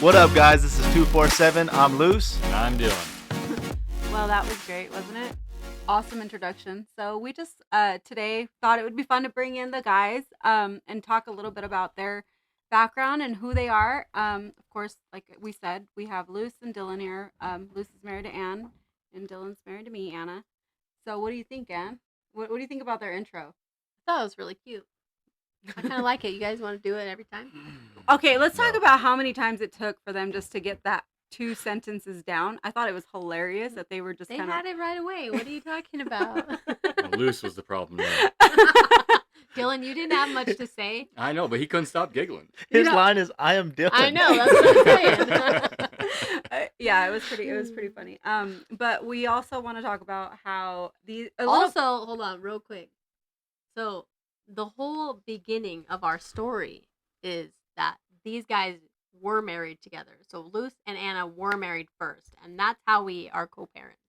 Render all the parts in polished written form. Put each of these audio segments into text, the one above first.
What up, guys? This is 247. I'm Luce. And I'm Dylan. Well, that was great, wasn't it? Awesome introduction. So we just today thought it would be fun to bring in the guys and talk a little bit about their background and who they are. Of course, like we said, we have Luce and Dylan here. Luce is married to Ann, and Dylan's married to me, Anna. So what do you think, Ann? What do you think about their intro? I thought it was really cute. I kind of like it. You guys want to do it every time? Okay, let's talk about how many times it took for them just to get that 2 sentences down. I thought it was hilarious that they were just They kind had it right away. What are you talking about? Well, Luce was the problem there. Dylan, you didn't have much to say. I know, but he couldn't stop giggling. His line is, "I am Dylan." I know, that's what I'm saying. Yeah, it was pretty funny. But we also want to talk about how Also, hold on, real quick. So, the whole beginning of our story is that these guys were married together. So, Luce and Anna were married first, and that's how we are co-parents.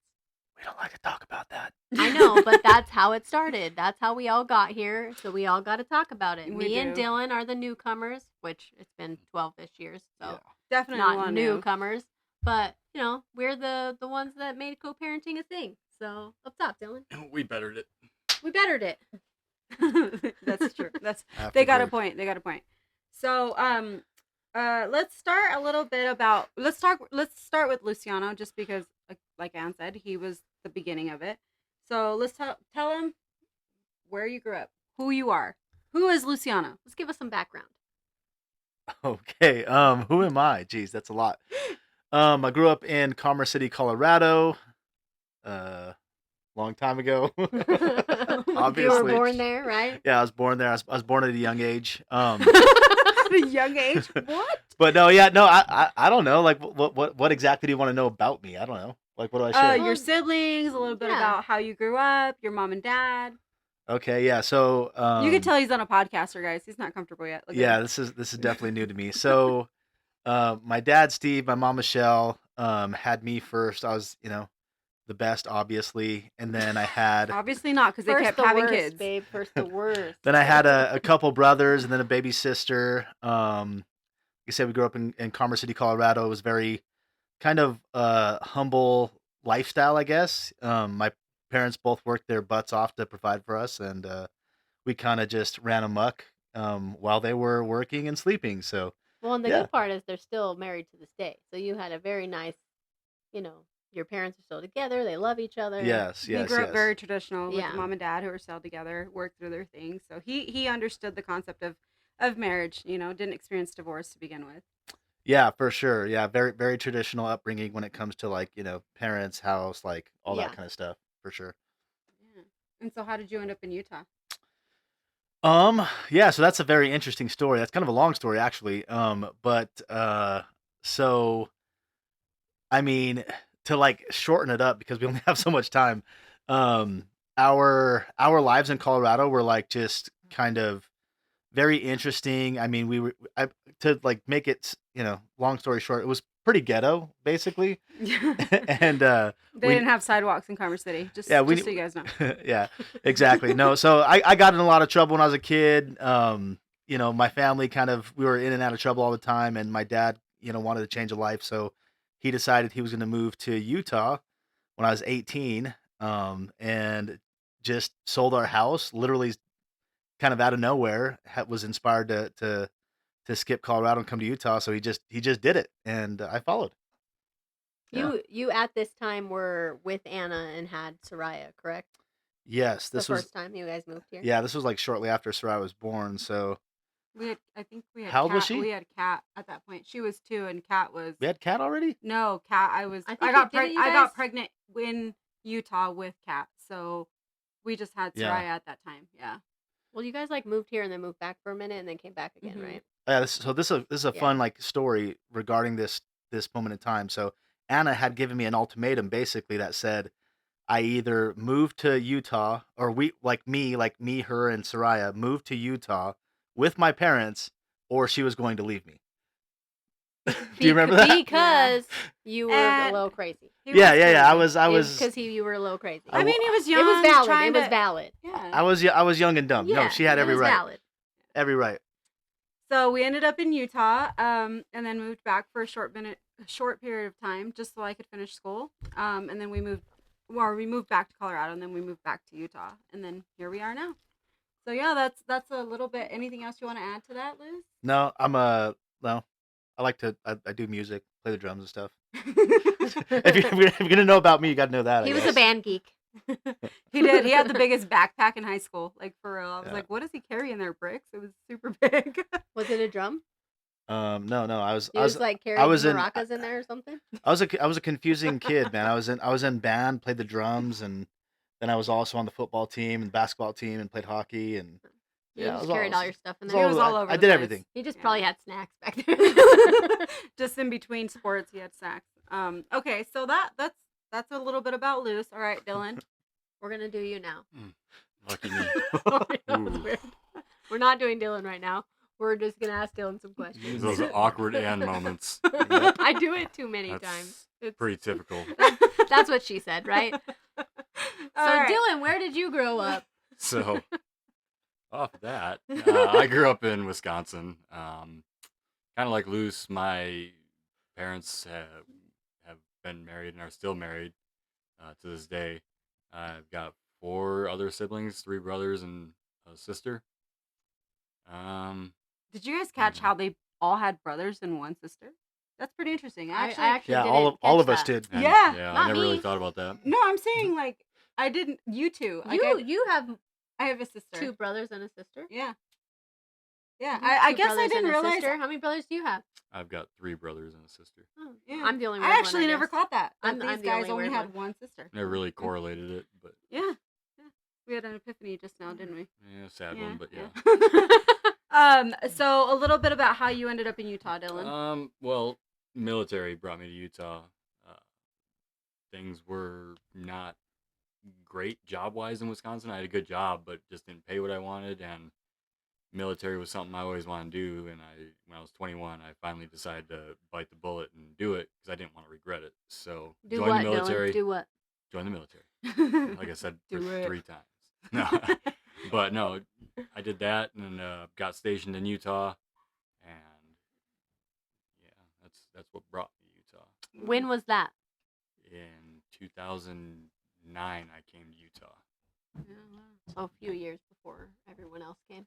We don't like to talk about that. I know, but that's how it started. That's how we all got here. So we all got to talk about it. We Me and do. Dylan are the newcomers, which it's been 12-ish years, so definitely not want to. newcomers. But, you know, we're the ones that made co-parenting a thing. So, up top, Dylan. We bettered it. We bettered it. That's true. I have They to got a agree. point. They got a point. So let's start a little bit about let's start with Luciano, just because like Ann said, he was the beginning of it. So let's tell him where you grew up, who you are. Who is Luciano? Let's give us some background. Okay. Who am I? Jeez, that's a lot. I grew up in Commerce City, Colorado. Long time ago. Obviously. You were born there, right? Yeah, I was born there. I was born at a young age. At a young age. What? But no, yeah, no, I don't know. Like, what exactly do you want to know about me? I don't know. Like, what do I share? Your siblings, a little bit Yeah. about how you grew up, your mom and dad. Okay, yeah. So You can tell he's on a podcaster, guys. He's not comfortable yet. Look at yeah, him. this is definitely new to me. So, my dad Steve, my mom Michelle, had me first. I was, the best, obviously, and then I had Obviously not, because they First kept the having worst, kids. babe. First the worst. then I had a couple brothers, and then a baby sister. Like I said, we grew up in Commerce City, Colorado. It was very kind of humble lifestyle, I guess. My parents both worked their butts off to provide for us, and we kind of just ran amok while they were working and sleeping. So Well, and the Yeah. good part is they're still married to this day. So you had a very nice, your parents are still together. They love each other. yes, We yes, grew up yes. very traditional with Yeah. mom and dad who were still together, worked through their things. So he understood the concept of marriage, didn't experience divorce to begin with. Yeah, for sure. Yeah, very very traditional upbringing when it comes to like, parents, house, like all that Yeah. kind of stuff, for sure. Yeah. And so how did you end up in Utah? Yeah, so that's a very interesting story. That's kind of a long story actually. But so I mean, to like shorten it up because we only have so much time. Our lives in Colorado were like just kind of very interesting. I mean, to like make it, long story short, it was pretty ghetto basically. And They we didn't have sidewalks in Commerce City. Just, yeah, just so you guys know. yeah, exactly. No, so I got in a lot of trouble when I was a kid. My family we were in and out of trouble all the time, and my dad, wanted to change a life, so he decided he was going to move to Utah when I was 18, and just sold our house, literally kind of out of nowhere. Was inspired to skip Colorado and come to Utah, so he just did it, and I followed. Yeah. You at this time were with Anna and had Soraya, correct? Yes, The this was first time you guys moved here. yeah, this was like shortly after Sarai was born, so. I think we had How old was Kat. she? We had Kat at that point. She was 2 and Kat was We had Cat already? no Kat. I I think got didn't you I got guys- pregnant in Utah with Kat. So we just had Yeah. Soraya at that time. Yeah. Well, you guys like moved here and then moved back for a minute and then came back again, Mhm. right? Yeah, this is a Yeah. fun like story regarding this moment in time. So Anna had given me an ultimatum basically that said I either move to Utah or me, her and Soraya moved to Utah with my parents, or she was going to leave me. Do you remember that? Because you were a And- little crazy. He Yeah, was yeah, yeah. crazy. I was Because you were a little crazy. I I mean, he was young. it was valid. trying It was to- valid. Yeah. I was young and dumb. Yeah, No, she had it every was right. valid. Every right. So we ended up in Utah, and then moved back for a short period of time, just so I could finish school. And then we moved back to Colorado, and then we moved back to Utah, and then here we are now. So yeah, that's a little bit. Anything else you want to add to that, Liz? No, no. I do music, play the drums and stuff. If you're gonna know about me, you gotta know that. He I was a guess. band geek. He did. He had the biggest backpack in high school, like for real. I was Yeah. like, what does he carry in there? Bricks? It was super big. Was it a drum? No. I was You just like carried I was in- maracas in there or something? I was a confusing kid, man. I was in band, played the drums, and then I was also on the football team and basketball team and played hockey and You Yeah, it just was carried all- all your stuff in it there. He was all over I the did place. everything. He just Yeah. probably had snacks back there. Just in between sports, he had snacks. Okay, so that's a little bit about Luce. All right, Dylan. We're gonna do you now. Lucky me. Sorry, that was Ooh. weird. We're not doing Dylan right now. We're just gonna ask Dylan some questions. Those are awkward and moments. I do it too many That's times. It's, pretty typical. that's what she said, right? So All right. Dylan, where did you grow up? So, off that, I grew up in Wisconsin. Kind of like Luce, my parents have been married and are still married to this day. I've got 4 other siblings, 3 brothers and a sister. Did you guys catch how they all had brothers and one sister? That's pretty interesting. I Actually, actually Yeah, didn't all of catch us that. did. And, Yeah, I not never really me. thought about that. no, I'm saying like I didn't. You two. Like, You have I have a sister. 2 brothers and a sister. Yeah. Yeah. You have I 2 guess I brothers didn't and a realize. sister. How many brothers do you have? I've got 3 brothers and a sister. Oh, Yeah. I'm the only I weird one, actually never guess. caught that. I'm That the these guys only only weird had one. one sister. Never really correlated it, but Yeah. Yeah. We had an epiphany just now, didn't we? yeah, sad one, but yeah. So a little bit about how you ended up in Utah, Dylan. Well, military brought me to Utah. Things were not great job-wise in Wisconsin. I had a good job, but just didn't pay what I wanted, and military was something I always wanted to do. And when I was 21, I finally decided to bite the bullet and do it because I didn't want to regret it. So Do joined what, the military. Dylan? Do what? Joined the military. Like I said, Do for it. 3 times. No, but no, I did that and got stationed in Utah, and yeah, that's what brought me to Utah. When was that? In 2009, I came to Utah. Yeah, wow. So a few years before everyone else came.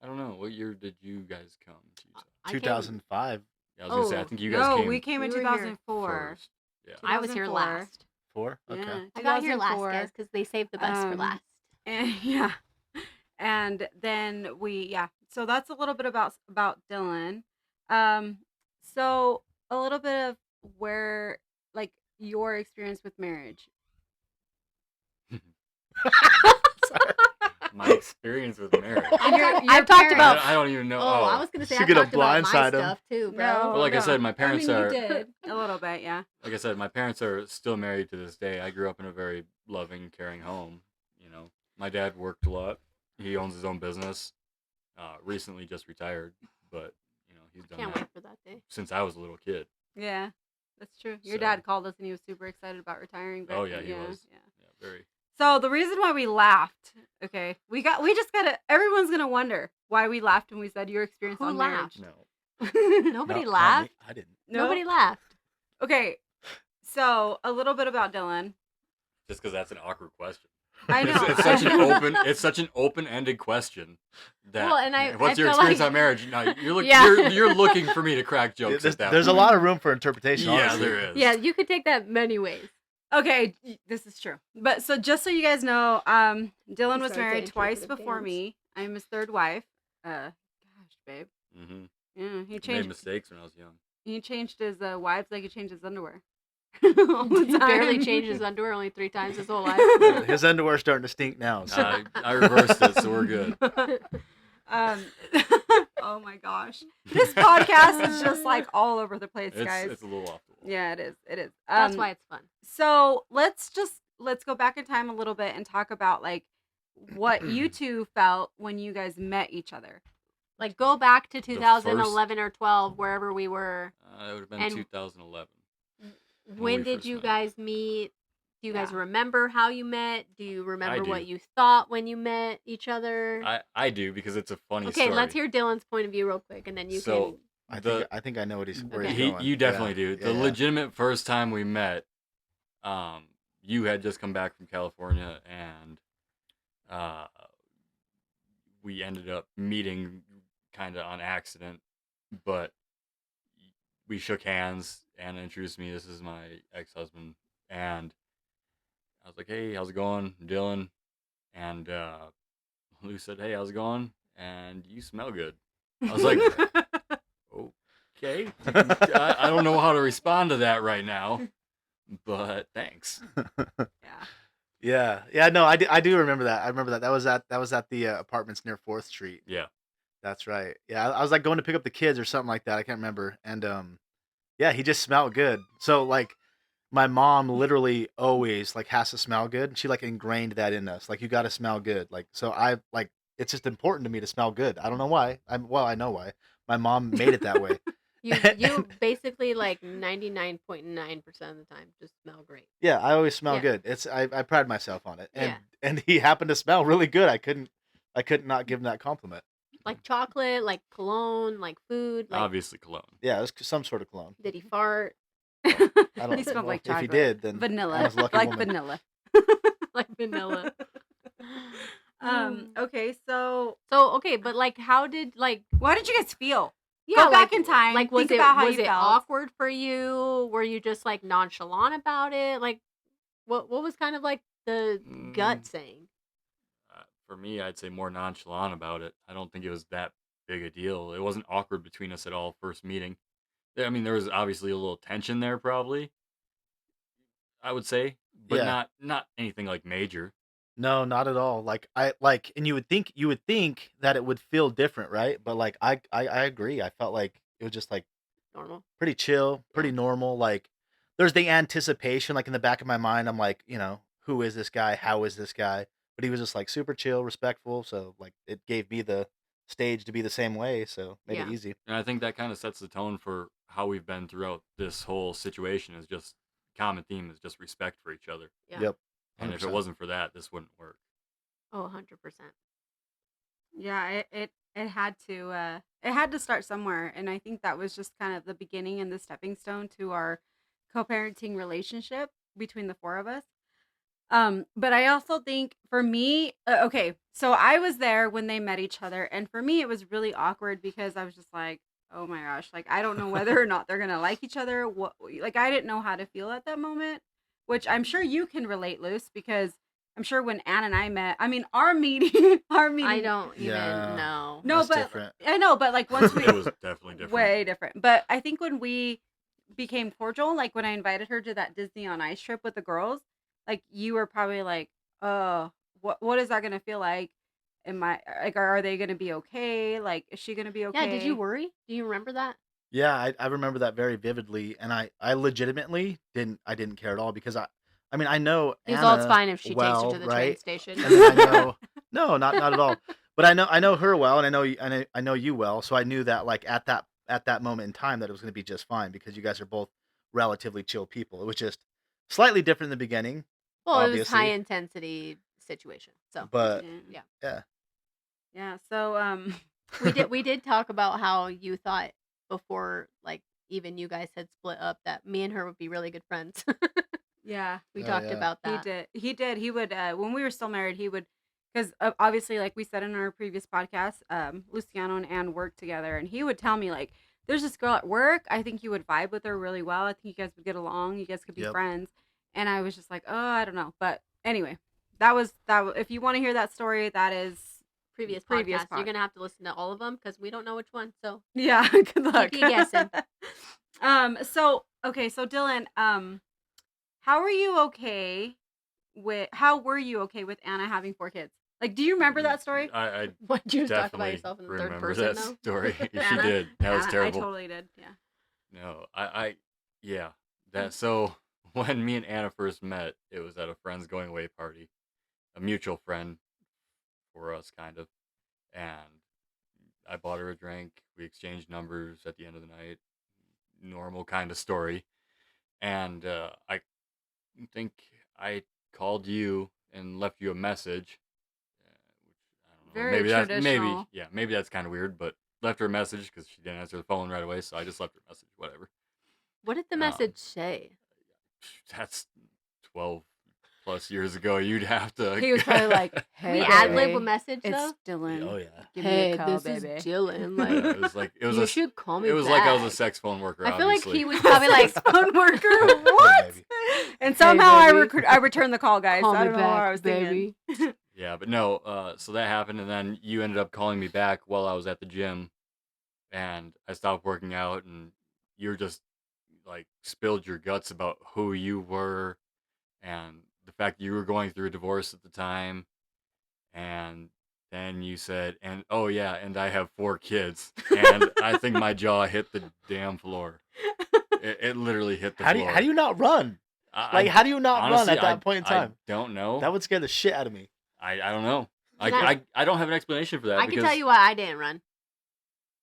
I don't know. What year did you guys come to Utah? I came- 2005, Yeah, I was gonna say. I Oh, think you guys no, came we came in We were here 2004. first. Yeah. I was here 2004. last. 4. Okay. Yeah, I got here last, 2004. guys, because they saved the best for Um, last. And yeah. And then so that's a little bit about Dylan. So a little bit of where like your experience with marriage. My experience with marriage. I've talked about. I don't even know. Oh, I was gonna say She I could talked about my blindside 'em. stuff too, bro. No, Well, like I no. said, my parents I mean, are. You did a little bit, yeah. Like I said, my parents are still married to this day. I grew up in a very loving, caring home. You know, my dad worked a lot. He owns his own business. Recently just retired, but you know he's done Can't that wait for that day. since I was a little kid. Yeah, that's true. Your So- dad called us and he was super excited about retiring. But Oh yeah, he was. Yeah. Yeah, very. So the reason why we laughed, okay, we just gotta. Everyone's gonna wonder why we laughed when we said your experience Who on laughed? No. marriage. Nobody Not me. laughed. I didn't. No? Nobody laughed. Okay, so a little bit about Dylan. Just because that's an awkward question. I know. It's such an open-ended question. That Well, and I what's your feel experience like- on marriage? No, Yeah. you're looking for me to crack jokes. There's, at that there's a point. lot of room for interpretation. Yeah, honestly. there is. Yeah, you could take that many ways. Okay, this is true. But so just so you guys know, Dylan He was started married to twice interpret before dance. me. I'm his 3rd wife. Gosh, babe. Mm-hmm. Yeah, he I made changed. mistakes when I was young. He changed his wives like he changed his underwear. All the He barely time. changed his underwear only 3 times his whole life. His underwear's starting to stink now. So. I reversed it, so we're good. Oh my gosh, this podcast is just like all over the place, guys. It's a little off the wall. Yeah, it is. It is. That's why it's fun. So let's go back in time a little bit and talk about like what you two felt when you guys met each other. Like go back to The 2011 or 12, wherever we were. It would have been And- 2011. When we did first you met. guys meet? Do you guys Yeah. remember how you met? Do you remember do. what you thought when you met each other? I do because it's a funny Okay, let's story. hear Dylan's point of view real quick, and then you So the I think I know where he's Okay. going. you Yeah, definitely do. yeah, The yeah. legitimate first time we met, you had just come back from California, and uh, we ended up meeting kind of on accident, but we shook hands and introduced me. This is my ex-husband, and I was like, "Hey, how's it going, Dylan?" And Lou said, "Hey, how's it going?" And you smell good. I was like, "Okay, I don't know how to respond to that right now, but thanks." Yeah. Yeah. No, I do remember that. I remember that. That was at the apartments near 4th Street. Yeah. That's right. Yeah, I was like going to pick up the kids or something like that. I can't remember. And yeah, he just smelled good. So like my mom literally always like has to smell good. She like ingrained that in us. Like you got to smell good. Like so I like it's just important to me to smell good. I don't know why. I know why. My mom made it that way. You basically like 99.9% of the time just smell great. Yeah, I always smell Yeah. good. I pride myself on it. And Yeah. and he happened to smell really good. I couldn't not give him that compliment. Like chocolate, like cologne, like food. Like, Obviously cologne. Yeah, it was some sort of cologne. did he fart? I don't He smelled well, like if he chocolate. did, then Vanilla. Anna's a lucky Like woman. vanilla. Like vanilla. Okay, so Okay, but like, how did like? what did you guys feel? Yeah, Go back in time, Like, was think it about how was you it felt. awkward for you? Were you just like nonchalant about it? Like, what was kind of like the gut saying? For me, I'd say more nonchalant about it. I don't think it was that big a deal. It wasn't awkward between us at all first meeting. I mean, there was obviously a little tension there, probably. I would say, but Yeah. not anything like major. No, not at all. Like and you would think that it would feel different, right? But like I agree. I felt like it was just like Normal. pretty chill, pretty normal. Like there's the anticipation, like in the back of my mind, I'm like, who is this guy? How is this guy? But he was just like super chill, respectful. So like it gave me the stage to be the same way. So made it Yeah. easy. And I think that kind of sets the tone for how we've been throughout this whole situation. Is just common theme is just respect for each other. Yeah. Yep. And if it 100%. wasn't for that, this wouldn't work. Oh, 100%. Yeah, it had to start somewhere, and I think that was just kind of the beginning and the stepping stone to our co-parenting relationship between the four of us. But I also think for me, okay, so I was there when they met each other, and for me it was really awkward because I was just like, oh my gosh, like I don't know whether or not they're gonna like each other. What, like I didn't know how to feel at that moment, which I'm sure you can relate, Luce, because I'm sure when Ann and I met, I mean, our meeting. I don't even Yeah. know. No, That's but different. I know, but like once we It was definitely different. way different. But I think when we became cordial, like when I invited her to that Disney on Ice trip with the girls, like you were probably like, "Oh, what is that gonna feel like? Am I like, are they gonna be okay? Like, is she gonna be okay?" Yeah, did you worry? Do you remember that? Yeah, I remember that very vividly, and I legitimately didn't care at all because I mean I know He was Anna all, it's fine if she takes well, you to the train right? station. And then I know no, not at all. But I know her well, and I know you well, so I knew that like at that moment in time that it was going to be just fine because you guys are both relatively chill people. It was just slightly different in the beginning, Well, it was high obviously, intensity situation. So but Yeah. yeah, Yeah. So we did talk about how you thought before, like even you guys had split up, that me and her would be really good friends. yeah. We Oh, talked yeah. about that. He did. He would when we were still married, he would because obviously like we said in our previous podcast, Luciano and Ann worked together and he would tell me like there's this girl at work, I think you would vibe with her really well. I think you guys would get along. You guys could be Yep. friends. And I was just like, "Oh, I don't know." But anyway, that was if you want to hear that story, that is Previous Previous podcast. You're gonna have to listen to all of them because we don't know which one. So yeah, good luck. Keep you guessing. So okay, so Dylan, how were you okay with Anna having 4 kids? Like, do you remember that story? I what did you just talk about definitely yourself in the third remember person that though? story. She Anna? did. That was Anna, terrible. I totally did. Yeah. No, yeah. That so when me and Anna first met, it was at a friend's going away party, a mutual friend for us, kind of, and I bought her a drink. We exchanged numbers at the end of the night. Normal kind of story, and I think I called you and left you a message, which I don't know. Very Maybe that's traditional. maybe that's kind of weird, but left her a message because she didn't answer the phone right away, so I just left her a message. Whatever. What did the Um, message say? that's 12 plus years ago. You'd have to. He was probably like, We "Hey, ad lib a baby, message it's though. Dylan. Oh yeah. Give me Hey, a call, this baby." is Dylan. Yeah, Like, it was like it was you a should call me it was like I was a back. sex phone worker. I feel like obviously. he was probably like, phone worker. Yeah, What? baby. And somehow I baby. I returned the call, guys. Call I me don't know what I back, was thinking. baby. Yeah, but no. So that happened, and then you ended up calling me back while I was at the gym, and I stopped working out, and you were just like spilled your guts about who you were, and the fact that you were going through a divorce at the time, and then you said, and oh yeah, and I have 4 kids, and I think my jaw hit the damn floor. It literally hit the floor. How do you not run? Like, I how do you not honestly, run at that point in time? I don't know. That would scare the shit out of me. I don't know. Can I don't have an explanation for that. I because, can tell you why I didn't run.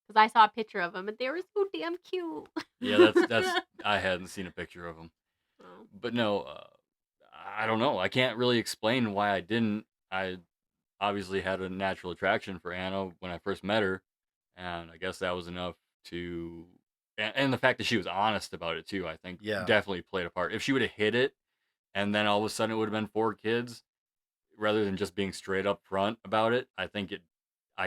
Because I saw a picture of him and they were so damn cute. Yeah, that's I hadn't seen a picture of him, Oh. but no, I don't know. I can't really explain why I didn't. I obviously had a natural attraction for Anna when I first met her, and I guess that was enough to. And the fact that she was honest about it too, I think, Yeah. definitely played a part. If she would have hit it, and then all of a sudden it would have been 4 kids, rather than just being straight up front about it, I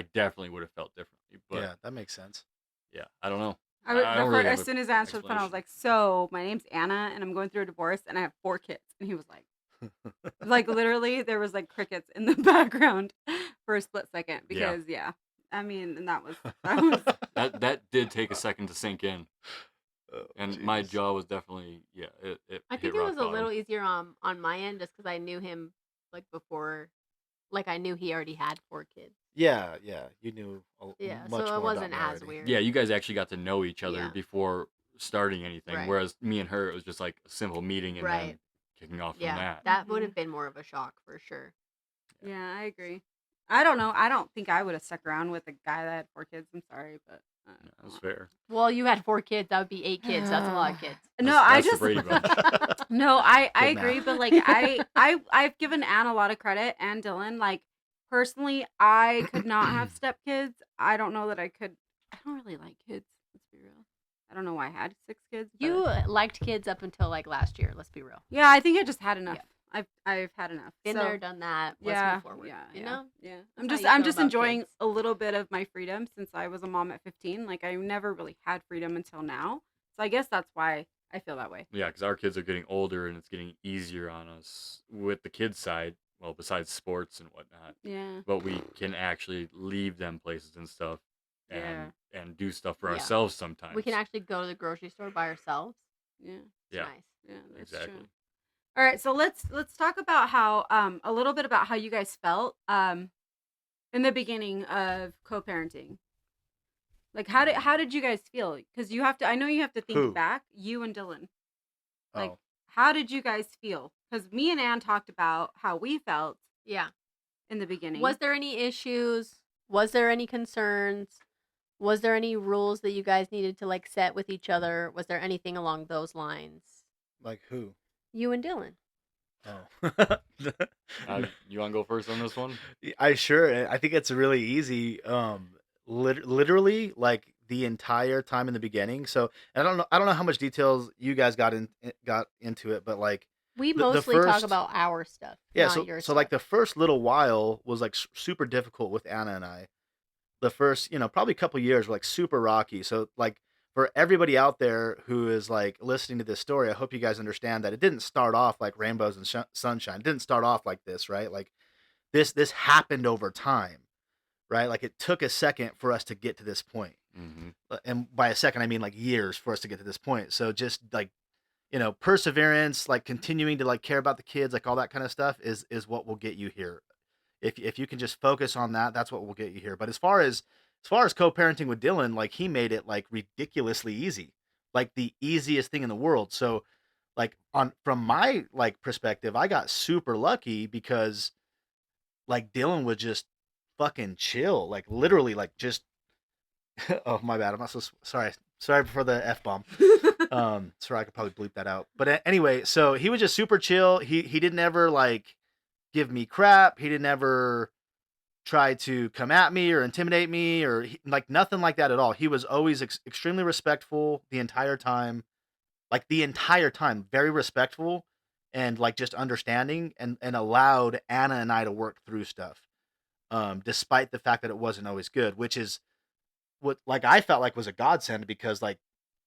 definitely would have felt differently. But Yeah, that makes sense. yeah, I don't know. I I don't really have as a soon as I answered the phone, I was explanation. like, "So, my name's Anna, and I'm going through a divorce, and I have 4 kids." And he was like literally, there was like crickets in the background for a split second Yeah. because, yeah, I mean, and that was That did take a second to sink in, Oh, and my jeez. jaw was definitely it I hit think it rock was a little bottom. easier on my end just because I knew him like before. Like I knew he already had 4 kids. Yeah, you knew Yeah, much so more it about wasn't me as already. weird. Yeah, you guys actually got to know each other Yeah. before starting anything, Right. whereas me and her, it was just like a simple meeting and then Right. kicking off from Yeah, that. that would Mhm. have been more of a shock for sure. Yeah, I agree. I don't know. I don't think I would have stuck around with a guy that had 4 kids. I'm sorry, but Yeah, that's fair. Well, you had 4 kids. That would be 8 kids. That's a lot of kids. No, That's- I that's the just Brady Bunch. no, I Good agree, math. but like I've given Anne a lot of credit and Dylan. Like personally, I could not have stepkids. I don't know that I could. I don't really like kids. Let's be real. I don't know why I had 6 kids. but- You liked kids up until like last year. Let's be real. yeah, I think I just had enough. Yeah. I've had enough. Been So, there, done that. Let's yeah, move forward. yeah, You yeah, know. yeah. That's how you I'm feel just about enjoying kids. a little bit of my freedom since I was a mom at 15. Like I never really had freedom until now. So I guess that's why I feel that way. Yeah, because our kids are getting older and it's getting easier on us with the kids' side. Well, besides sports and whatnot, Yeah. but we can actually leave them places and stuff, and do stuff for Yeah. ourselves sometimes. We can actually go to the grocery store by ourselves. Yeah. It's Yeah. nice. Yeah, that's Exactly. true. All right, so let's talk about how a little bit about how you guys felt in the beginning of co-parenting. Like how did you guys feel? Because you have to. I know you have to think Who? back. You and Dylan. Like Oh, how did you guys feel? Because me and Ann talked about how we felt Yeah. in the beginning. Was there any issues? Was there any concerns? Was there any rules that you guys needed to like set with each other? Was there anything along those lines? like who? You and Dylan. Oh. You want to go first on this one? I think it's really easy. Literally, like the entire time in the beginning. So I don't know how much details you guys got into it, but like We The mostly talk first- about our stuff, yeah. not your So like stuff. the first little while was like super difficult with Anna and I. The first, probably a couple years were like super rocky. So like for everybody out there who is like listening to this story, I hope you guys understand that it didn't start off like rainbows and sunshine. It didn't start off like this, right? Like this happened over time, right? Like it took a second for us to get to this point. Mm-hmm. And by a second I mean like years for us to get to this point. So just like perseverance, like continuing to like care about the kids, like all that kind of stuff is what will get you here. If you can just focus on that, that's what will get you here. But as far as co-parenting with Dylan, like he made it like ridiculously easy, like the easiest thing in the world. So like on from my like perspective, I got super lucky because like Dylan was just fucking chill, like literally like just oh my bad, I'm not so sorry for the F bomb. Sorry, I could probably bleep that out. But anyway, so he was just super chill. He didn't ever like give me crap. He didn't ever try to come at me or intimidate me or like nothing like that at all. He was always extremely respectful the entire time, like the entire time, very respectful and like just understanding and allowed Anna and I to work through stuff. Despite the fact that it wasn't always good, which is what like I felt like was a godsend because like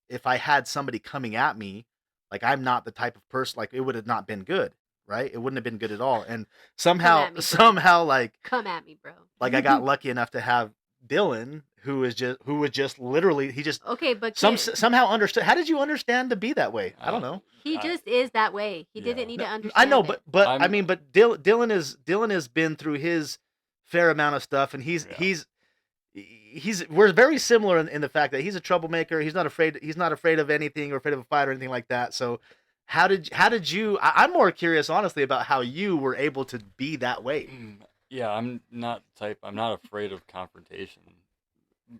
if I had somebody coming at me, like I'm not the type of person like it would have not been good, right? It wouldn't have been good at all. And Come somehow at me, bro. somehow Come at me, bro. like I got lucky enough to have Dylan who was just literally he just Okay, but kid, somehow understood. How did you understand to be that way? I don't know. he I- just is that way. He Yeah. didn't need to I understand. know, it. but I I'm- mean, but Dylan has been through his fair amount of stuff, and Yeah. we're very similar in the fact that he's a troublemaker. He's not afraid of anything or afraid of a fight or anything like that. So how did you? I'm more curious, honestly, about how you were able to be that way. Yeah, I'm not afraid of confrontation.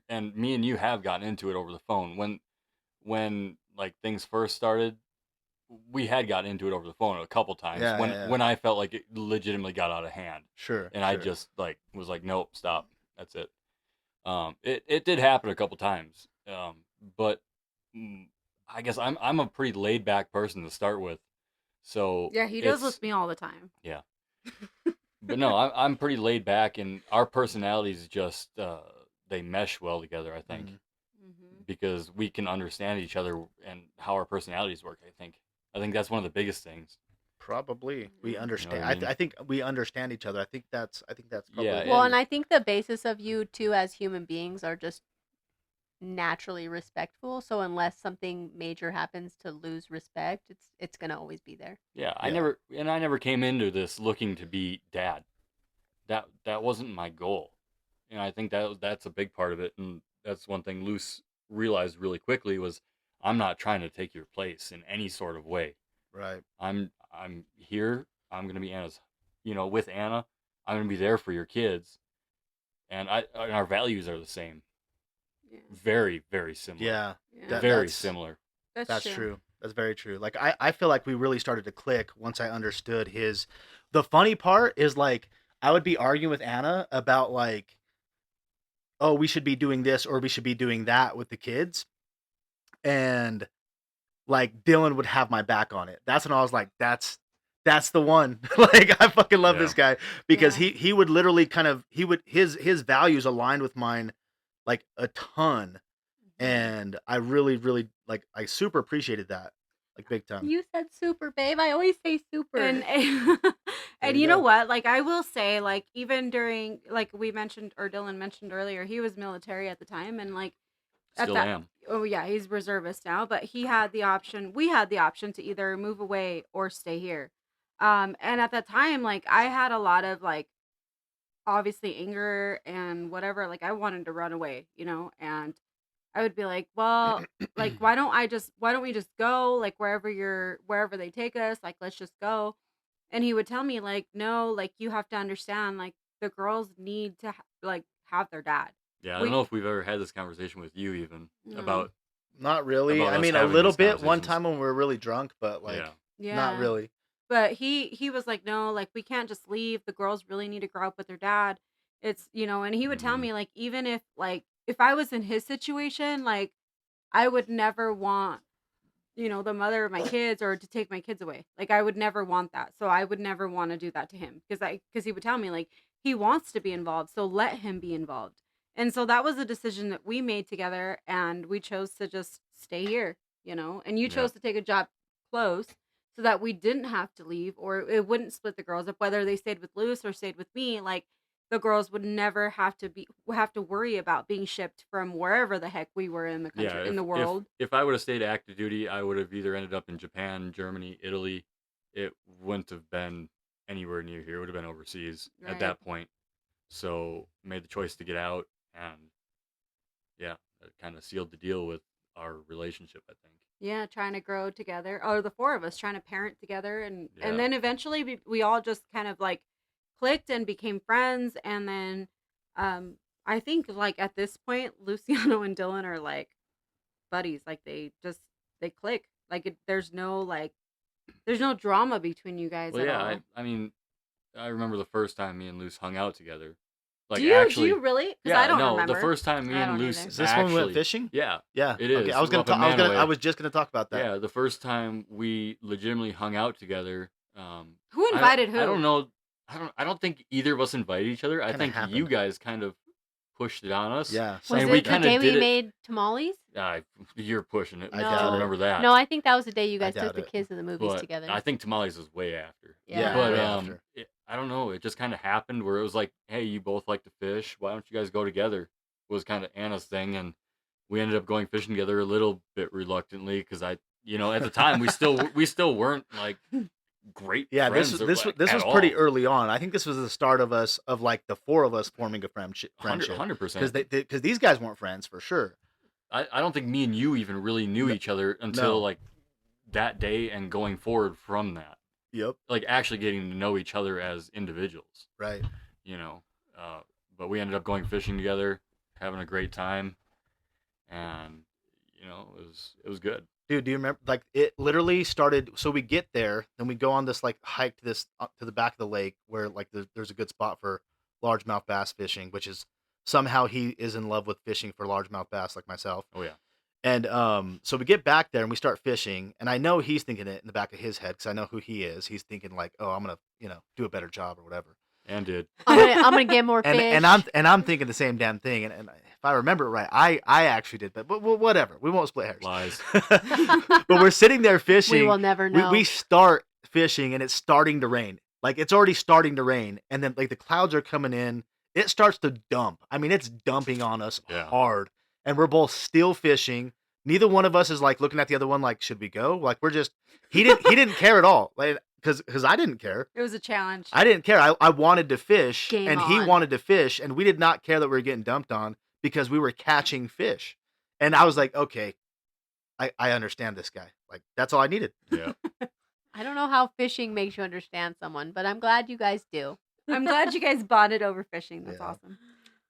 And me and you have gotten into it over the phone. When like things first started, we had gotten into it over the phone a couple times Yeah, yeah. when I felt like it legitimately got out of hand. Sure. And I sure. just like was like, nope, stop. That's it. It did happen a couple times. But I guess I'm a pretty laid back person to start with. So Yeah, he does it's- with me all the time. But no, I'm pretty laid back, and our personalities just they mesh well together. I think Mhm. Mm-hmm. because we can understand each other and how our personalities work. I think that's one of the biggest things. Probably we Mhm. understand. You know what I mean? I think we understand each other. I think that's probably Yeah, it. Well, and I think the basis of you two as human beings are just naturally respectful. So unless something major happens to lose respect, it's gonna always be there. Yeah, Yeah. I never came into this looking to be dad. That wasn't my goal, and I think that's a big part of it. And that's one thing Luce realized really quickly was I'm not trying to take your place in any sort of way. Right. I'm here. I'm gonna be Anna's, with Anna. I'm gonna be there for your kids, and our values are the same. Yeah. Very, very similar. Yeah. Yeah. That- Very that's- similar. That's true. That's very true. Like I feel like we really started to click once I understood his. The funny part is like I would be arguing with Anna about like, oh, we should be doing this or we should be doing that with the kids, and like Dylan would have my back on it. That's when I was like, that's the one. Like I fucking love this guy because Yeah. he would literally kind of his values aligned with mine like a ton, and I really really like I super appreciated that like big time. You said super, babe. I always say super. And There and you you know go. what? Like I will say, like even during like we mentioned or Dylan mentioned earlier, he was military at the time, and like at Still that am. oh yeah, he's reservist now, but he had the option. We had the option to either move away or stay here. And at that time, like I had a lot of like obviously anger and whatever. Like I wanted to run away, and I would be like, well, like why don't we just go like wherever they take us, like let's just go. And he would tell me like, no, like you have to understand, like the girls need to like have their dad. Yeah, I We- don't know if we've ever had this conversation with you even No. about. Not really. About I us mean, a having little these bit one conversations. time when we were really drunk, but like Yeah. Yeah, not really. But he was like, no, like we can't just leave. The girls really need to grow up with their dad. It's and he would tell Mhm. me like even if I was in his situation, like I would never want the mother of my kids or to take my kids away. Like I would never want that. So I would never want to do that to him because he would tell me like he wants to be involved, so let him be involved. And so that was a decision that we made together, and we chose to just stay here, and you Yeah. chose to take a job close so that we didn't have to leave or it wouldn't split the girls up, whether they stayed with Luce or stayed with me. Like the girls would never have to worry about being shipped from wherever the heck we were in the country, in the world. If I would have stayed active duty, I would have either ended up in Japan, Germany, Italy. It wouldn't have been anywhere near here. It would have been overseas at Right. that point. So made the choice to get out, and yeah, it kind of sealed the deal with our relationship, I think. Yeah, trying to grow together, or the four of us trying to parent together, and Yeah. then eventually we all just kind of like clicked and became friends, and then I think like at this point Luciano and Dylan are like buddies, like they just they click. Like there's no drama between you guys Well, at yeah, all. I mean, I remember the first time me and Luce hung out together. Like, Do you actually, really? Because yeah, I don't no, remember. the first time me I and don't Luce either. Is this when we went actually, fishing? yeah, Yeah. it Okay. is. I was gonna. Up in I Manaway. was just gonna talk about that. Yeah, the first time we legitimately hung out together. Who invited who? I don't know. I don't think either of us invited each other. I Kinda think you happened. guys kind of pushed it on us. Yeah. Was And it we the kinda day did we it- made tamales? You're pushing it. I I doubt don't it. remember that. No, I think that was the day you I guys took doubt the it. kids to the movies But together. I think tamales was way after. Yeah, But way after. I don't know. It just kind of happened where it was like, hey, you both like to fish. Why don't you guys go together? Was kind of Anna's thing, and we ended up going fishing together a little bit reluctantly because at the time we still weren't like great Yeah, friends. this like, was at pretty all. early on. I think this was the start of like the four of us forming a friendship. 100%. Because these guys weren't friends for sure. I don't think me and you even really knew each other until no. like that day and going forward from that. Yep. Like actually getting to know each other as individuals. Right. You know, but we ended up going fishing together, having a great time, and it was good. Dude, do you remember? Like it literally started. So we get there, then we go on this like hike to this to the back of the lake where like there's a good spot for largemouth bass fishing, which is somehow he is in love with fishing for largemouth bass like myself. Oh yeah, And so we get back there and we start fishing, and I know he's thinking it in the back of his head because I know who he is. He's thinking like, oh, I'm gonna do a better job or whatever. and did. I'm gonna get more fish. And I'm thinking the same damn thing. And if I remember it right, I actually did, but whatever. We won't split hairs. Lies. But we're sitting there fishing. we will never know. We start fishing and it's starting to rain. Like it's already starting to rain, and then like the clouds are coming in. It starts to dump. I mean, it's dumping on us Yeah. hard, and we're both still fishing. Neither one of us is like looking at the other one like, should we go? Like we're just he didn't care at all. Like because I didn't care. It was a challenge. I didn't care. I wanted to fish, Game and he on. wanted to fish, and we did not care that we were getting dumped on because we were catching fish. And I was like, okay, I understand this guy. Like that's all I needed. Yeah. I don't know how fishing makes you understand someone, but I'm glad you guys do. I'm glad you guys bonded over fishing. That's Yeah. awesome.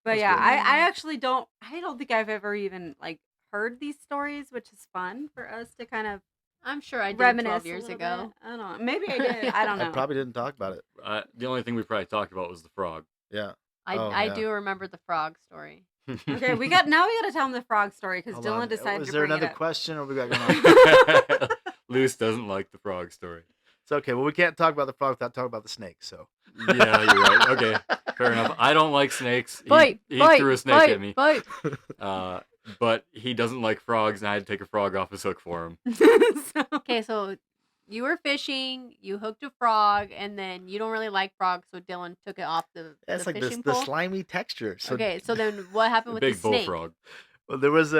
But That's yeah, good. I actually don't think I've ever even like heard these stories, which is fun for us to kind of I'm sure I did reminisce 12 a years little ago. bit. I don't know. Maybe I did. I don't I know. probably didn't talk about it. The only thing we probably talked about was the frog. Yeah. I yeah. do remember the frog story. Okay, we got to tell him the frog story because Hold Dylan on. decided Was to there bring another it up. question, or we got going on? Luce doesn't like the frog story. It's okay. Well, we can't talk about the frog without talking about the snake. So Yeah, you're right. Okay, fair enough. I don't like snakes. Bite, He bite, threw a snake bite, at me. bite. But he doesn't like frogs, and I had to take a frog off his hook for him. So- Okay, so you were fishing, you hooked a frog, and then you don't really like frogs, so Dylan took it off the that's like fishing the pole. slimy texture. So Okay, so then what happened with Big the snake? bullfrog. well, there was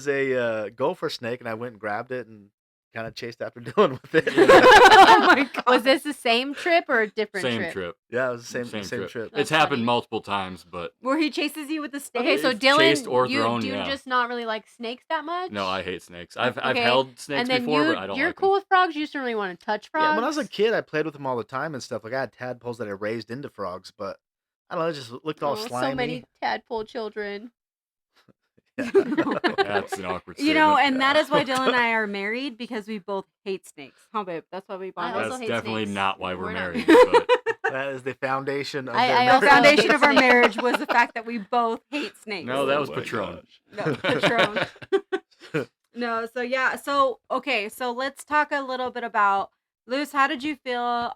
a gopher snake, and I went and grabbed it and kind of chased after Dylan with it. oh my god. Was this the same trip or a different Same trip. Yeah, it was the same trip. trip. It's That's happened funny. multiple times, but Where he chases you with the snake? Okay, so It's Dylan, chased or you thrown, do yeah. just not really like snakes that much? no, I hate snakes. I've Okay, held snakes and then before, but I don't you're like cool them. with frogs. You just don't really want to touch frogs. Yeah, when I was a kid, I played with them all the time and stuff. Like I had tadpoles that I raised into frogs, but I don't know, it just looked all Oh, slimy. so many tadpole children. Yeah. That's an awkward You know, statement. and that is why Dylan and I are married because we both hate snakes. Huh, babe? That's why we I bonded. also That's hate definitely snakes. not why we're We're not married. married. But That is the foundation of I their The also marriage. foundation hate of our snakes. marriage was the fact that we both hate snakes. No, that was my Patron. gosh. No, Patron. No, so yeah, so okay, so let's talk a little bit about Luce. How did you feel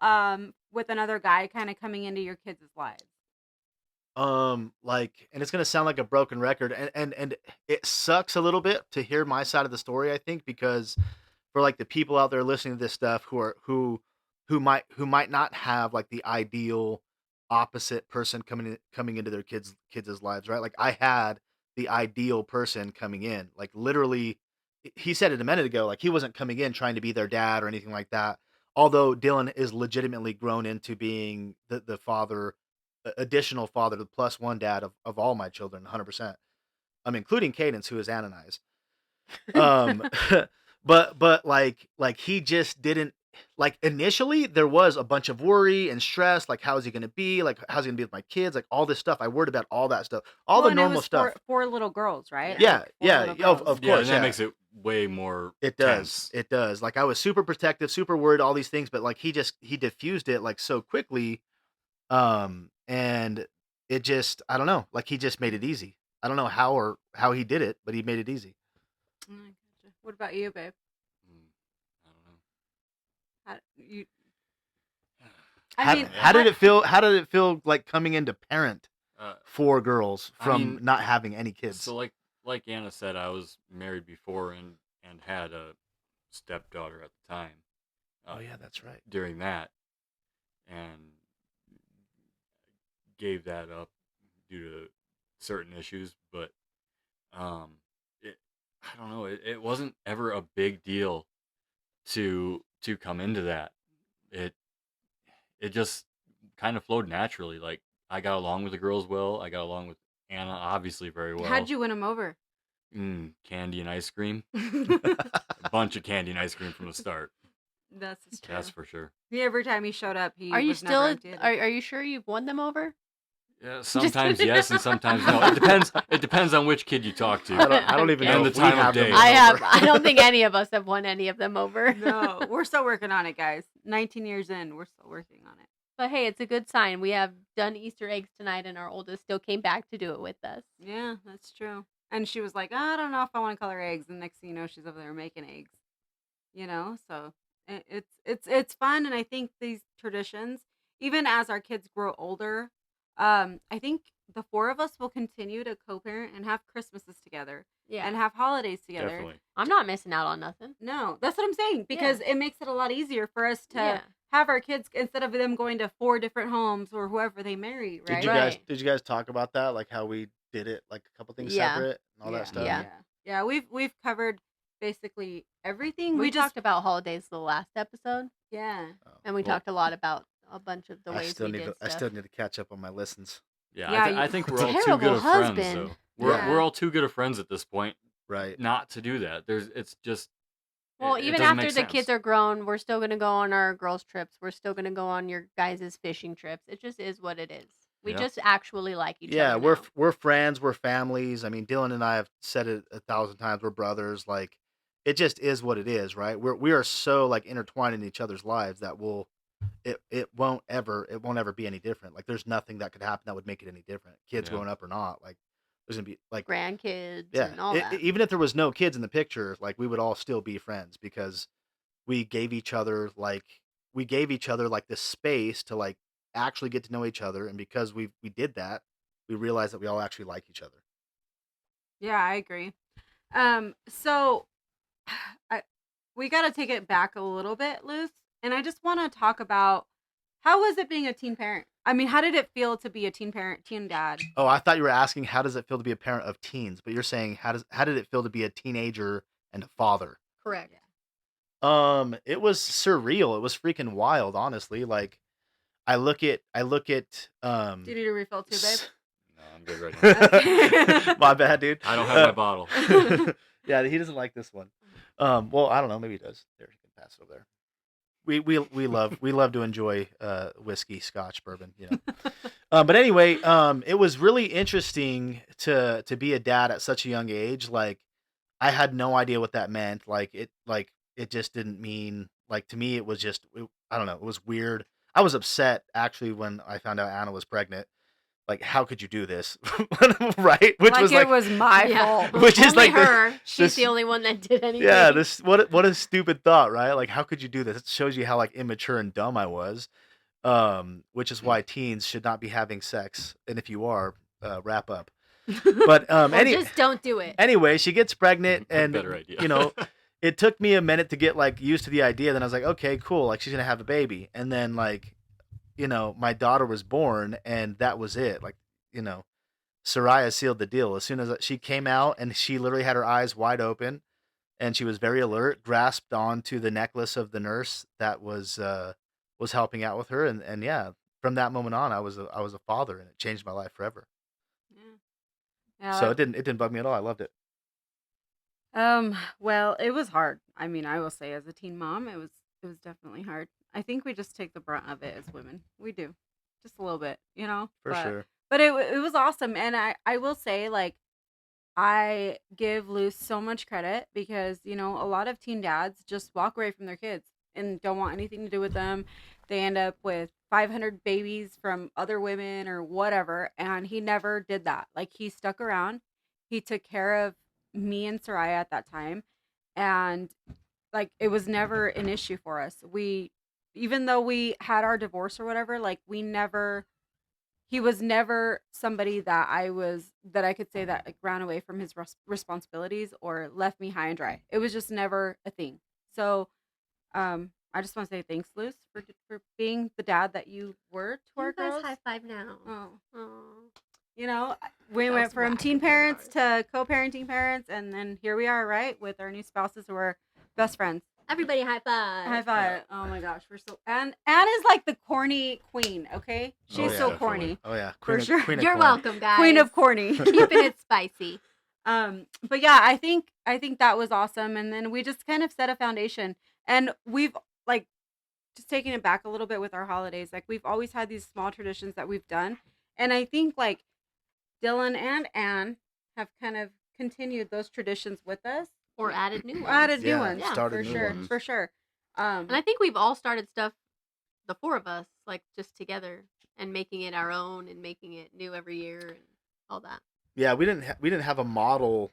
with another guy kind of coming into your kids' lives? Like, and it's gonna sound like a broken record, and it sucks a little bit to hear my side of the story, I think, because for like the people out there listening to this stuff who might not have like the ideal opposite person coming into their kids' lives, right? Like I had the ideal person coming in. Like literally he said it a minute ago, like he wasn't coming in trying to be their dad or anything like that. Although Dylan is legitimately grown into being the father, additional father, the plus one dad of all my children, 100%. Including Cadence, who is Ananias. Um, but like he just didn't like initially there was a bunch of worry and stress, like how's he gonna be, like how's he gonna be with my kids, like all this stuff. I worried about all that stuff, all Well, the and it normal was stuff. Four little girls, right? Yeah, Like, four yeah, little of girls. of yeah, course, and that yeah. makes it way more It does. tense. It does. Like I was super protective, super worried, all these things, but like he diffused it like so quickly. And it just I don't know, like he just made it easy. I don't know how he did it, but he made it easy. I gotcha. What about you, babe? Mm, I don't know. How, you, How, I mean, how did what- it feel? How did it feel like coming into parent Uh, 4 girls I from mean, not having any kids? so like Anna said, I was married before and had a stepdaughter at the time. Oh yeah, that's right. During that, and gave that up due to certain issues, but um, it I don't know. It wasn't ever a big deal to come into that. It it just kind of flowed naturally. Like I got along with the girls well. I got along with Anna obviously very well. how'd you win him over? Candy and ice cream. That's A bunch of candy and ice cream from the start. true. That's for sure. Every time he showed up, he Are you was never still? empty-handed. Are you sure you've won them over? Yeah, Just sometimes kidding. yes and sometimes no. It depends. It depends on which kid you talk to. I don't even And know the if we time of have them day. won I have. over. I don't think any of us have won any of them over. No, we're still working on it, guys. 19 years in, we're still working on it. But hey, it's a good sign. We have done Easter eggs tonight, and our oldest still came back to do it with us. Yeah, that's true. And she was like, I don't know if I want to color eggs. And next thing you know, she's over there making eggs. So it's fun. And I think these traditions, even as our kids grow older, I think the 4 of us will continue to co-parent and have Christmases together Yeah, and have holidays together. Definitely. I'm not missing out on nothing. No, that's what I'm saying, because it makes it a lot easier for us to Yeah. have our kids instead of them going to 4 different homes or whoever they marry, right? Right. Did you guys talk about that? Like how we did it, like a couple things Yeah. separate and all yeah, that stuff? Yeah. Yeah, we've covered basically everything. We We just talked about holidays the last episode, yeah. Oh, and we well, talked a lot about a bunch of the I ways still we need did to, I stuff. still need to catch up on my listens. Yeah, Yeah, I you- think we're all too Terrible good of friends. husband. So we're Yeah. we're all too good of friends at this point Right. not to do that. It's just Well, it even doesn't after make the kids sense. are grown, we're still gonna go on our girls' trips. We're still gonna go on your guys' fishing trips. It just is what it is. We Yeah. just actually like each Yeah, other. we're now. we're friends, we're families. I mean, Dylan and I have said it 1,000 times. We're brothers. Like, it just is what it is, right? We are so like intertwined in each other's lives that it won't ever be any different. Like, there's nothing that could happen that would make it any different. Kids Yeah. growing up or not, like, there's gonna be like grandkids yeah. and all that. Even if there was no kids in the picture, like we would all still be friends because we gave each other like this space to like actually get to know each other, and because we did that, we realized that we all actually like each other. Yeah, I agree. So we got to take it back a little bit, Luce, and I just want to talk about how was it being a teen parent? I mean, how did it feel to be a teen parent, teen dad? Oh, I thought you were asking how does it feel to be a parent of teens, but you're saying how did it feel to be a teenager and a father? Correct. It was surreal. It was freaking wild, honestly. Like I look at Do you need a refill too, babe? No, I'm good right now. My bad, dude. I don't have my bottle. Yeah, he doesn't like this one. Well, I don't know. Maybe he does. There, you can pass it over there. We love to enjoy whiskey, scotch, bourbon. But anyway, it was really interesting to be a dad at such a young age. Like, I had no idea what that meant. Like it just didn't mean like to me. It was just I don't know. It was weird. I was upset actually when I found out Anna was pregnant. Like, how could you do this? Right? Which like was it like was my Yeah. fault. Which is Only like the- her. She's this- the only one that did anything. yeah, this what a stupid thought, right? Like, how could you do this? It shows you how like immature and dumb I was. Which is why teens should not be having sex, and if you are, wrap up. But Or just don't do it. anyway, she gets pregnant, and Better idea. it took me a minute to get like used to the idea. Then I was like, okay, cool, like she's gonna have a baby, and then like, my daughter was born, and that was it. Like, Soraya sealed the deal. As soon as she came out, and she literally had her eyes wide open, and she was very alert, grasped onto the necklace of the nurse that was helping out with her, and yeah, from that moment on, I was a father, and it changed my life forever. Yeah, So it didn't bug me at all. I loved it. well, it was hard. I mean, I will say as a teen mom, it was definitely hard. I think we just take the brunt of it as women. We do. Just a little bit, For but, sure. But it was awesome, and I will say, like, I give Luce so much credit because, you know, a lot of teen dads just walk away from their kids and don't want anything to do with them. They end up with 500 babies from other women or whatever. And he never did that. Like, he stuck around. He took care of me and Soraya at that time. And, like, it was never an issue for us. Even though we had our divorce or whatever, like, he was never somebody that I could say that like ran away from his responsibilities or left me high and dry. It was just never a thing. So, I just want to say thanks, Luce, for being the dad that you were to our You guys girls. high five now. Oh, Oh. you know, we That went was from whack teen in parents regards. to co-parenting parents, and then here we are, right, with our new spouses who are best friends. Everybody high five. High five! Oh my gosh, we're so Anne is like the corny queen. Okay, she's yeah. so Definitely. corny. Oh yeah, For sure. Queen of You're corn. welcome, guys. Queen of corny. Keeping it spicy. But yeah, I think that was awesome, and then we just kind of set a foundation, and we've like just taking it back a little bit with our holidays. Like, we've always had these small traditions that we've done, and I think like Dylan and Anne have kind of continued those traditions with us. Or added new ones. Added new Yeah, ones, started for new sure, ones. for sure. And I think we've all started stuff, the four of us, like just together and making it our own and making it new every year and all that. Yeah, we didn't have a model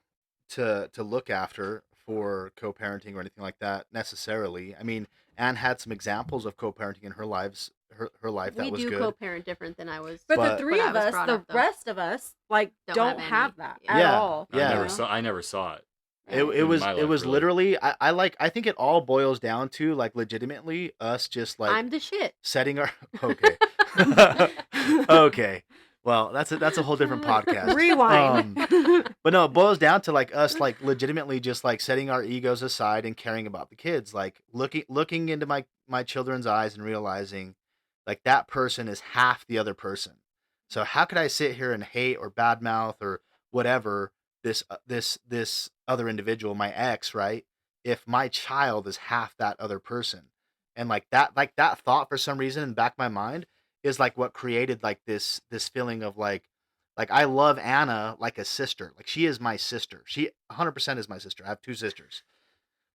to look after for co-parenting or anything like that necessarily. I mean, Anne had some examples of co-parenting in her life that We was do good. co-parent different than I was. But But- the three I of was us, brought the up, though. rest of us, like don't have have any. that Yeah. at Yeah, all. yeah. I never saw it. It in was my it life, was really. literally I think it all boils down to like legitimately us just like I'm the shit. setting our okay. Okay. Well, that's a whole different podcast. Rewind. But no, it boils down to like us like legitimately just like setting our egos aside and caring about the kids, like looking into my children's eyes and realizing like that person is half the other person. So how could I sit here and hate or badmouth or whatever this other individual, my ex, right? If my child is half that other person. And like that thought for some reason in the back of my mind is like what created like this feeling of like I love Anna like a sister. Like she is my sister. She 100% is my sister. I have two sisters.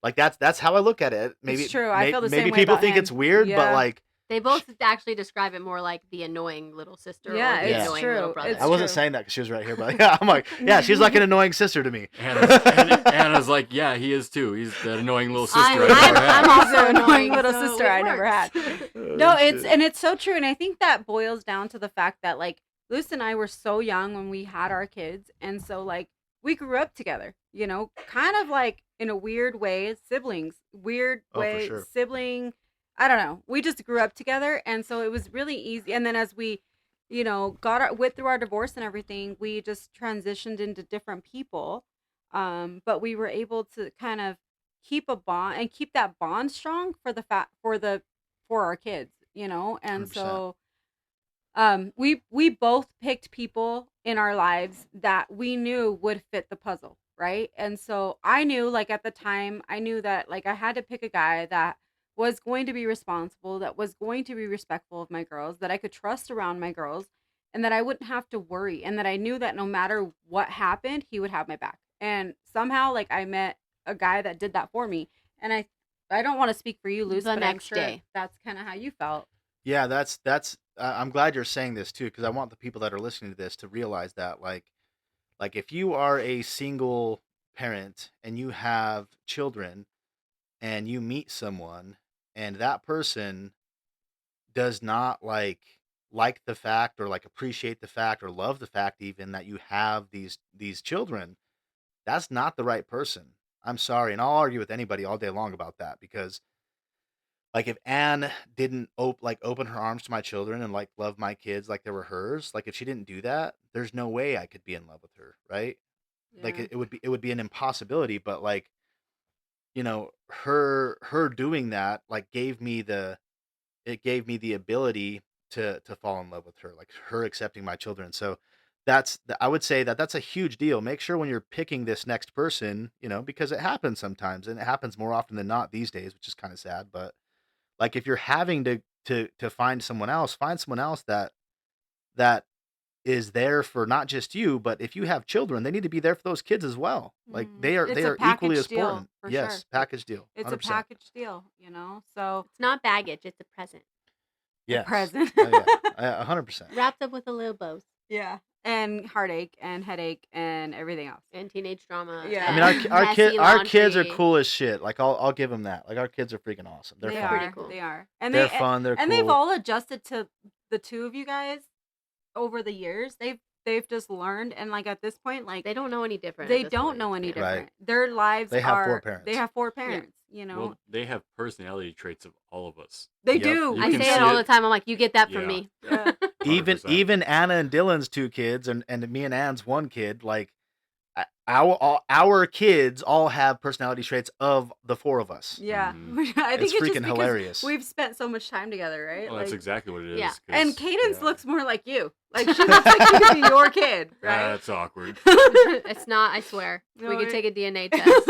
Like that's how I look at it. Maybe It's true. I feel the same maybe way people about think him. it's weird, but Yeah. like They both actually describe it more like the annoying little sister Yeah, or the it's annoying true. little brother. It's I wasn't true. saying that because she was right here, but yeah, I'm like, yeah, she's like an annoying sister to me. Anna's like, yeah, he is too. He's that annoying little sister I never I'm had. also He's an annoying annoying little so sister it I never had. works. No, Oh, it's shit. and it's so true, and I think that boils down to the fact that like Luce and I were so young when we had our kids, and so like we grew up together, you know, kind of like in a weird way, siblings, weird Oh, for way, sure. sibling. I don't know. We just grew up together, and so it was really easy. And then as we, you know, went through our divorce and everything, we just transitioned into different people. But we were able to kind of keep a bond and keep that bond strong for our kids, you know. And 100%. so we both picked people in our lives that we knew would fit the puzzle, right? And so I knew, like, at the time, I knew that like I had to pick a guy that was going to be responsible, that was going to be respectful of my girls, that I could trust around my girls, and that I wouldn't have to worry, and that I knew that no matter what happened, he would have my back. And somehow, like, I met a guy that did that for me. And I don't want to speak for you, Luce, The but I'm next sure day. that's kind of how you felt. Yeah, that's I'm glad you're saying this too because I want the people that are listening to this to realize that like if you are a single parent and you have children and you meet someone and that person does not like the fact or like appreciate the fact or love the fact even that you have these children, that's not the right person. I'm sorry, and I'll argue with anybody all day long about that because like if Anne didn't open her arms to my children and like love my kids like they were hers, like if she didn't do that, there's no way I could be in love with her, right? Like Yeah. it would be an impossibility, but like you know her doing that like gave me the ability to fall in love with her, like her accepting my children. So I would say that that's a huge deal. Make sure when you're picking this next person, you know, because it happens sometimes and it happens more often than not these days, which is kind of sad, but like if you're having to find someone else that is there for not just you, but if you have children, they need to be there for those kids as well. Like they It's a are equally package as deal important. for Yes, sure. package deal, It's a 100%. package deal, So It's not baggage, it's a present. a Yes. present. Oh yeah, 100%. Wrapped up with a little bow Yeah. And heartache and headache and everything else. and teenage drama. Yeah. I mean, and our messy our kids are laundry. cool as shit. Like I'll give them that. Like our kids are freaking awesome. They're They fun. pretty are. cool. They are. And They're fun. They're and cool. they've all adjusted to the two of you guys over the years. They've just learned, and like at this point, like They don't know any different. they at this don't point. know any Yeah. different. Right. Their lives They have 4 are parents. they have 4 parents, Well, they have personality traits of all of us. They Yep. do. You I can say it see all it. the time. I'm like, you get that from Yeah. me. Yeah. Even 100%. Anna and Dylan's 2 kids, and me and Ann's 1 kid. Like our kids all have personality traits of the 4 of us. Yeah. Mhm. I think It's it's just freaking because hilarious. we've spent so much time together, right? Well, that's exactly what it is. Yeah. 'cause- And Cadence yeah. looks more like you. Like she looks like you could be your kid, right? That's awkward. It's not. I swear. No, we could it- take a DNA test.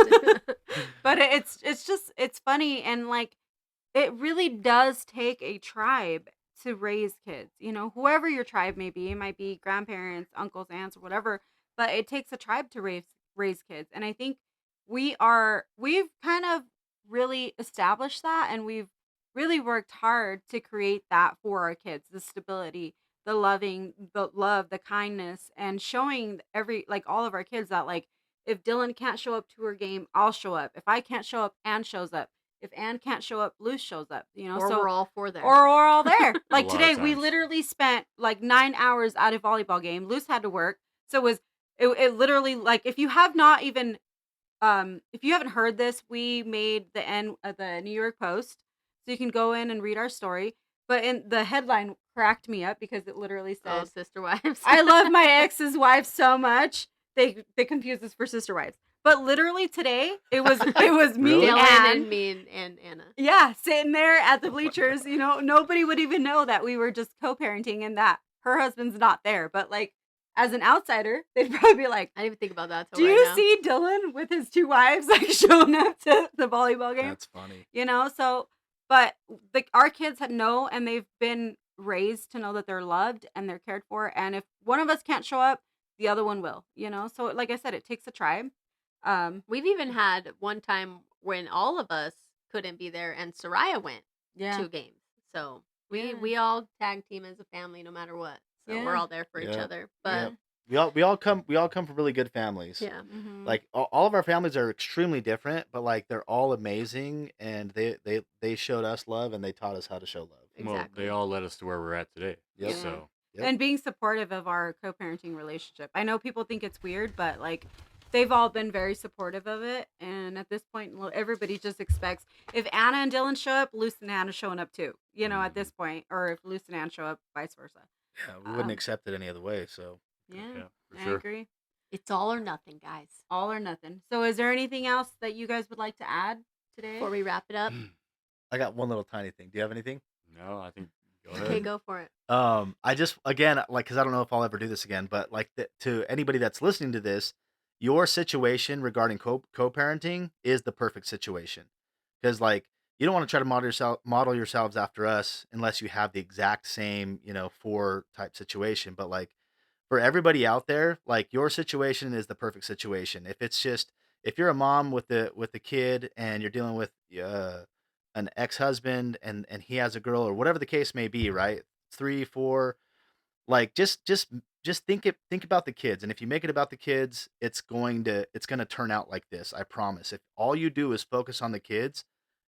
But it's funny, and like it really does take a tribe to raise kids. Whoever your tribe may be, it might be grandparents, uncles, aunts, or whatever, but it takes a tribe to raise kids. And I think we've kind of really established that, and we've really worked hard to create that for our kids, the stability, the love, the kindness, and showing all of our kids that, like, if Dylan can't show up to her game, I'll show up. If I can't show up, Ann shows up. If Ann can't show up, Luce shows up. or So we're all for there. or we're all there. Like lot of today, we times. literally spent like 9 hours at a volleyball game. Luce had to work, so it literally, like, if you have not even if you haven't heard this, we made the end of the New York Post, so you can go in and read our story. But in the headline cracked me up because it literally Oh, said, sister wives. "I love my ex's wife so much." They confuse us for sister wives, but literally today it was me Really? and Dylan Ann. and me and Anna. Yeah, sitting there at the bleachers, nobody would even know that we were just co-parenting and that her husband's not there. But like, as an outsider, they'd probably be like, I didn't even think about that. "Do Till right you now. see Dylan with his 2 wives like showing up to the volleyball game?" That's funny. So, but our kids know, and they've been raised to know that they're loved and they're cared for. And if one of us can't show up, the other one will. So like I said, it takes a tribe. We've even had one time when all of us couldn't be there, and Soraya went Yeah. 2 games. So Yeah. we all tag team as a family, no matter what. So Yeah. we're all there for each Yeah. other. But We all come from really good families. yeah, Mhm. Like all of our families are extremely different, but like they're all amazing, and they showed us love, and they taught us how to show love. Well, exactly. they all led us to where we're at today. Yep. So Yep. And being supportive of our co-parenting relationship. I know people think it's weird, but like they've all been very supportive of it. And at this point, everybody just expects, if Anna and Dylan show up, Luce and Anna's showing up too. At this point, or if Luce and Ann show up, vice versa. Yeah, we wouldn't Um, accept it any other way. So Yeah, for I sure. agree. It's all or nothing, guys. All or nothing. So, is there anything else that you guys would like to add today? Before we wrap it up, I got one little tiny thing. Do you have anything? No, I think go okay, ahead. go for it. I just, again, like, because I don't know if I'll ever do this again, but like to anybody that's listening to this, your situation regarding co-parenting is the perfect situation, because like you don't want to try to model yourselves after us unless you have the exact same 4 type situation. But like for everybody out there, like your situation is the perfect situation. If you're a mom with the kid, and you're dealing with an ex-husband, and he has a girl, or whatever the case may be, right? 3, 4, like just think about the kids. And if you make it about the kids, it's going to turn out like this. I promise. If all you do is focus on the kids,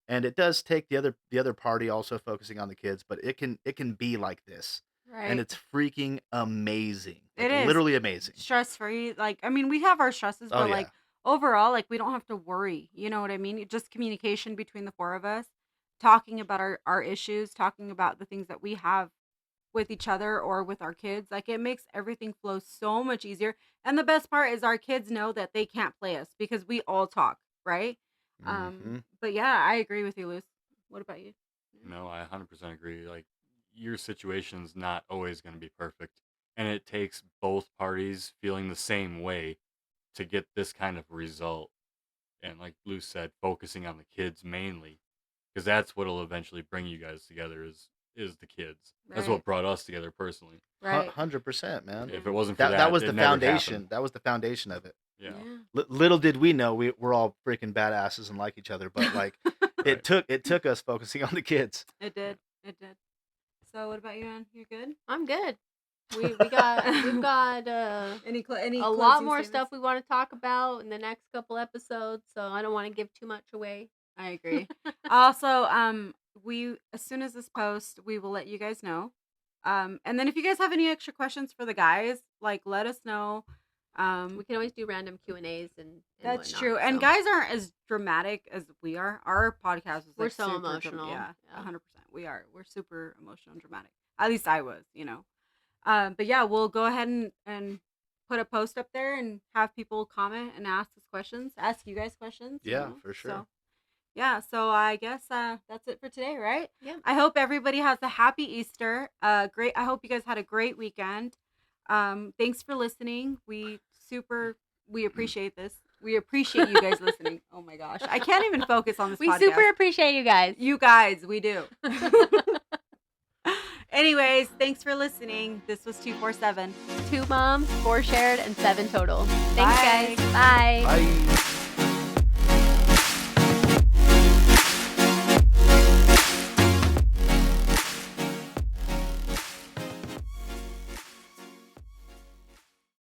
and it does take the other party also focusing on the kids, but it can be like this. Right. And it's freaking amazing. It Like, is. literally amazing. Stress free. Like, I mean, we have our stresses, Oh but yeah. like overall, like we don't have to worry. You know what I mean? Just communication between the 4 of us, talking about our issues, talking about the things that we have with each other or with our kids. Like, it makes everything flow so much easier. And the best part is our kids know that they can't play us because we all talk, right? Mhm. But yeah, I agree with you, Luce. What about you? No, I 100% agree. Like your situation's not always going to be perfect, and it takes both parties feeling the same way to get this kind of result. And like Lou said, focusing on the kids mainly, because that's what'll eventually bring you guys together. Is is the kids. That's Right. what brought us together personally. Right. 100%, man. If it wasn't for That was it the never foundation. happened. That was the foundation of it. Yeah. Little did we know we're all freaking badasses and like each other, but like Right. it took us focusing on the kids. It did. It did. So what about you, Ann? You're good? I'm good. We've got Any a lot more stuff we want to talk about in the next couple episodes, so I don't want to give too much away. I agree. Also, we as soon as this post, we will let you guys know. And then if you guys have any extra questions for the guys, like let us know. We can always do random Q&As and That's whatnot, true. And so. guys aren't as dramatic as we are. Our podcast is We're like so super emotional. Yeah, Yeah. 100%. We are. We're super emotional and dramatic. At least I was, you know. But yeah, we'll go ahead and put a post up there and have people comment and ask us questions, ask you guys questions. you Yeah, know? for sure. So, yeah, so I guess that's it for today, right? Yeah. I hope everybody has a happy Easter. Great. I hope you guys had a great weekend. Thanks for listening. We appreciate this. We appreciate you guys listening. Oh my gosh, I can't even focus on this. We podcast. super appreciate you guys. You guys, we do. Anyways, thanks for listening. This was 247. 2 moms, 4 shared, and 7 total. Thanks, Bye. guys. Bye. Bye.